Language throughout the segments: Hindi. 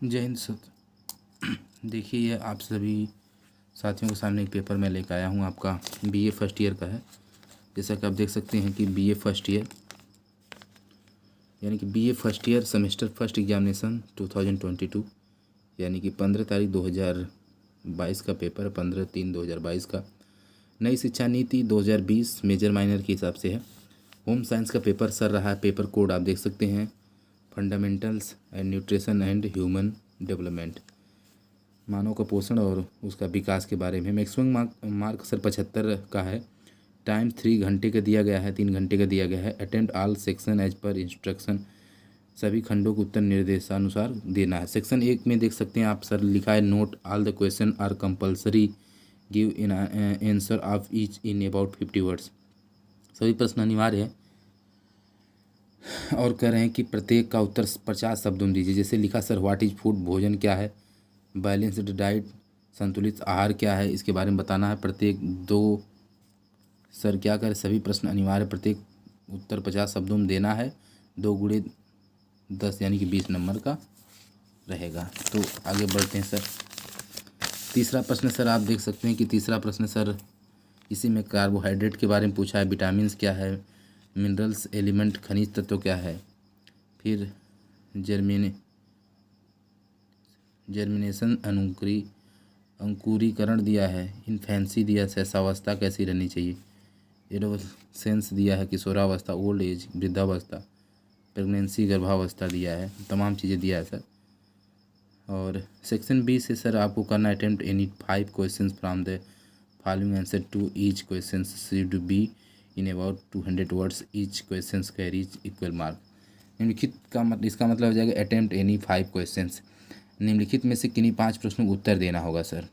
जय हिंद सर। देखिए ये आप सभी साथियों के सामने एक पेपर मैं लेकर आया हूँ, आपका बीए फर्स्ट ईयर का है। जैसा कि आप देख सकते हैं कि बीए फर्स्ट ईयर यानी कि BA first year semester first examination 2022 यानी कि 15 तारीख 2022 का पेपर, 15/3/2022 का। नई शिक्षा नीति 2020 मेजर माइनर के हिसाब से है। होम साइंस का पेपर सर रहा है। पेपर कोड आप देख सकते हैं, fundamentals and nutrition and human development, मानव का पोषण और उसका विकास के बारे में। मैक्सिमम मार्क सर 75 का है। टाइम 3 घंटे का दिया गया है, 3 घंटे का दिया गया है। Attempt all section as per instruction, सभी खंडों को उत्तर निर्देशानुसार देना है। सेक्शन 1 में देख सकते हैं आप सर लिखा है, note all the question are compulsory, give in answer of each in about 50 words. सभी प्रश्न अनिवार्य है और कह रहे हैं कि प्रत्येक का उत्तर 50 शब्दों में दीजिए। जैसे लिखा सर, व्हाट इज फूड, भोजन क्या है, बैलेंस्ड डाइट, संतुलित आहार क्या है, इसके बारे में बताना है। प्रत्येक 2 सर क्या करें, सभी प्रश्न अनिवार्य, प्रत्येक उत्तर 50 शब्दों में देना है। 2 × 10 यानी कि 20 नंबर का रहेगा। तो आगे बढ़ते हैं सर। तीसरा प्रश्न सर आप देख सकते हैं कि तीसरा प्रश्न सर इसी में कार्बोहाइड्रेट के बारे में पूछा है, विटामिन क्या है, मिनरल्स एलिमेंट खनिज तत्व क्या है, फिर जर्मिनेशन अंकुरीकरण दिया है, इन्फेंसी दिया है, शैशवावस्था कैसी रहनी चाहिए, एडोलसेंस दिया है, किशोरावस्था, ओल्ड एज वृद्धावस्था, प्रेगनेंसी गर्भावस्था दिया है, तमाम चीज़ें दिया है सर। और सेक्शन बी से सर आपको करना attempt any 5 question from the following answer to each question should be in about 200 words, each question carries equal mark. निम्नलिखित का इसका मतलब हो जाएगा अटेम्प्ट एनी 5 क्वेश्चंस, निम्नलिखित में से किन्हीं 5 प्रश्नों को उत्तर देना होगा sir.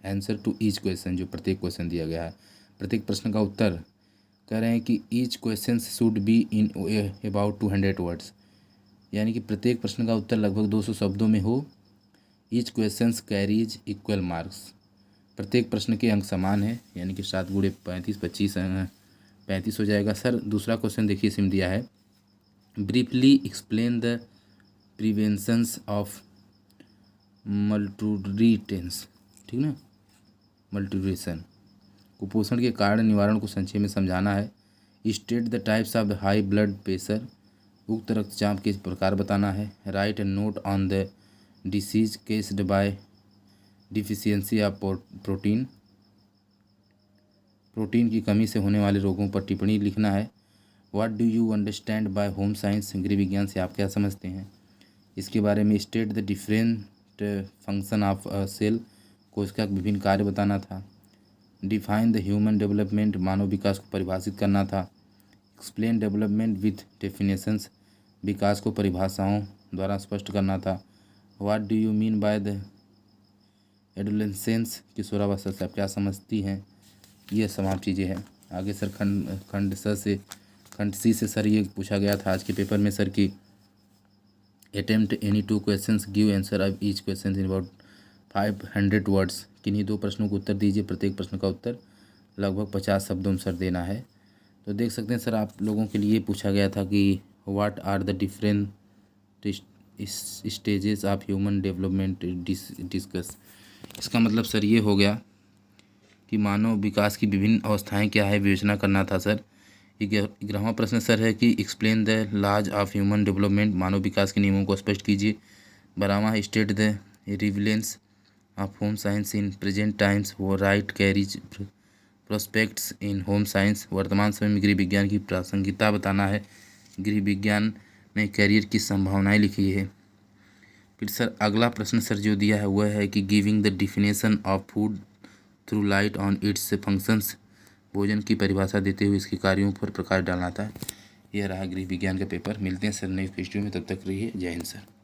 Answer to each question, जो प्रत्येक क्वेश्चन दिया गया है, प्रत्येक प्रश्न का उत्तर कह रहे हैं कि each question should be in about 200 words, यानी कि प्रत्येक प्रश्न का उत्तर लगभग 200 शब्दों में हो। Each question carries equal marks, प्रत्येक प्रश्न के अंक समान है, यानी कि 7 × 35 35 हो जाएगा सर। दूसरा क्वेश्चन देखिए इसमें दिया है, briefly explain the preventions of malnutrition, ठीक ना, मल्टूरिशन, कुपोषण के कारण निवारण को संक्षेप में समझाना है। State the types of high blood pressure, उक्त रक्तचाप के प्रकार बताना है। Right A note on the disease केस्ड bye deficiency of protein, protein की कमी से होने वाले रोगों पर टिप्पणी लिखना है। What do you understand by home science, गृह विज्ञान से आप क्या समझते हैं, इसके बारे में। State the different function of a cell, कोशिका के विभिन्न कार्य बताना था। डिफाइन द ह्यूमन डेवलपमेंट, मानव विकास को परिभाषित करना था। एक्सप्लेन डेवलपमेंट विथ डेफिनेशंस, विकास को परिभाषाओं द्वारा स्पष्ट करना था। What do you mean by the adolescence, किशोरावस्था से आप क्या समझती हैं। ये तमाम चीज़ें हैं। आगे सर खंड सी से सर ये पूछा गया था आज के पेपर में सर कि attempt any 2 questions, give answer of each question in about 500 words, किन्हीं 2 प्रश्नों को उत्तर दीजिए, प्रत्येक प्रश्न का उत्तर लगभग 50 शब्दों में सर देना है। तो देख सकते हैं सर आप लोगों के लिए पूछा गया था कि what are the different stages of human development discuss. इसका मतलब सर ये हो गया कि मानव विकास की विभिन्न अवस्थाएं क्या है, विवेचना करना था सर। 11वां प्रश्न सर है कि explain the laws of human development, मानव विकास के नियमों को स्पष्ट कीजिए। 12वां state the relevance of home science in present times, वो write careers prospects in home science, वर्तमान समय में गृह विज्ञान की प्रासंगिकता बताना है। गृह विज्ञान में कैरियर की संभावनाएं लिखी है। फिर सर अगला प्रश्न सर जो दिया है वह है कि giving the definition of food through light on it's functions, भोजन की परिभाषा देते हुए इसके कार्यों पर प्रकाश डालना था। यह रहा गृह विज्ञान का पेपर। मिलते हैं सर नेक्स्ट वीडियो में, तब तक रहिए, जय हिंद सर।